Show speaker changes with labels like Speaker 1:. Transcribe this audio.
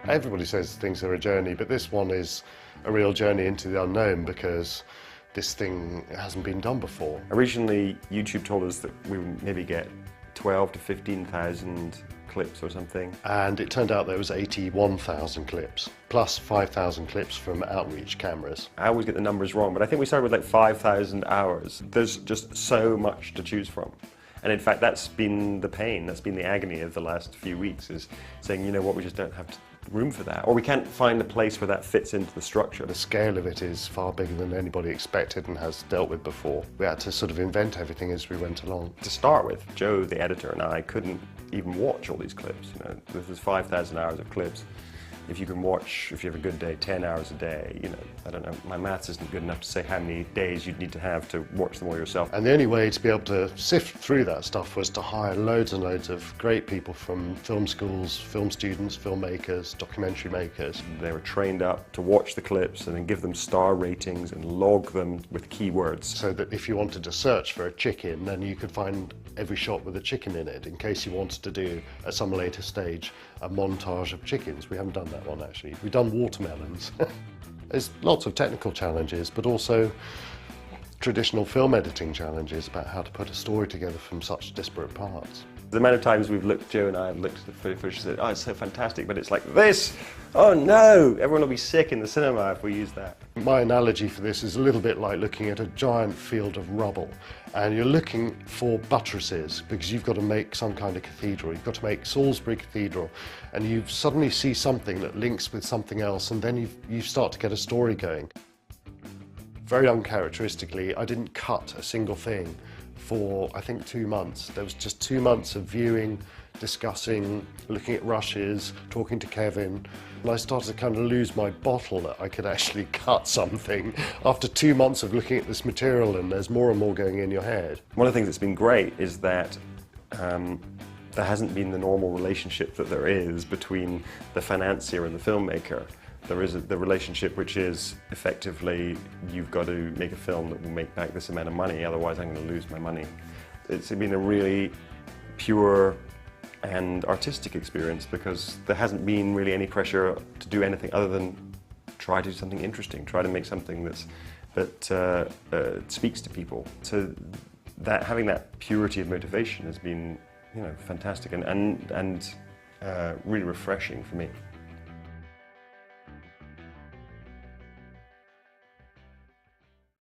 Speaker 1: Everybody says things are a journey, but this one is a real journey into the unknown because this thing hasn't been done before.
Speaker 2: Originally, YouTube told us that we would maybe get 12 to 15,000 clips or something.
Speaker 1: And it turned out there was 81,000 clips, plus 5,000 clips from outreach cameras.
Speaker 2: I always get the numbers wrong, but I think we started with like 5,000 hours. There's just so much to choose from. And in fact, that's been the pain, that's been the agony of the last few weeks, is saying, you know what, we just don't have room for that. Or we can't find a place where that fits into the structure.
Speaker 1: The scale of it is far bigger than anybody expected and has dealt with before. We had to sort of invent everything as we went along.
Speaker 2: To start with, Joe, the editor, and I couldn't even watch all these clips. You know, this is 5,000 hours of clips. If you can watch, if you have a good day, 10 hours a day, you know, I don't know, my maths isn't good enough to say how many days you'd need to have to watch them all yourself.
Speaker 1: And the only way to be able to sift through that stuff was to hire loads and loads of great people from film schools, film students, filmmakers, documentary makers.
Speaker 2: They were trained up to watch the clips and then give them star ratings and log them with keywords.
Speaker 1: So that if you wanted to search for a chicken, then you could find every shot with a chicken in it, in case you wanted to do, at some later stage, a montage of chickens. We haven't done that one actually. We've done watermelons. There's lots of technical challenges, but also traditional film editing challenges about how to put a story together from such disparate parts.
Speaker 2: The amount of times we've looked, Joe and I have looked at the footage and said, oh, it's so fantastic, but it's like this! Oh no! Everyone will be sick in the cinema if we use that.
Speaker 1: My analogy for this is a little bit like looking at a giant field of rubble, and you're looking for buttresses because you've got to make some kind of cathedral. You've got to make Salisbury Cathedral, and you suddenly see something that links with something else, and then you start to get a story going. Very uncharacteristically, I didn't cut a single thing for, I think, 2 months. There was just 2 months of viewing, discussing, looking at rushes, talking to Kevin, and I started to kind of lose my bottle that I could actually cut something after 2 months of looking at this material, and there's more and more going in your head.
Speaker 2: One of the things that's been great is that there hasn't been the normal relationship that there is between the financier and the filmmaker. There is the relationship which is effectively, you've got to make a film that will make back this amount of money, otherwise I'm going to lose my money. It's been a really pure and artistic experience because there hasn't been really any pressure to do anything other than try to do something interesting, try to make something that speaks to people. So that having that purity of motivation has been, you know, fantastic and really refreshing for me.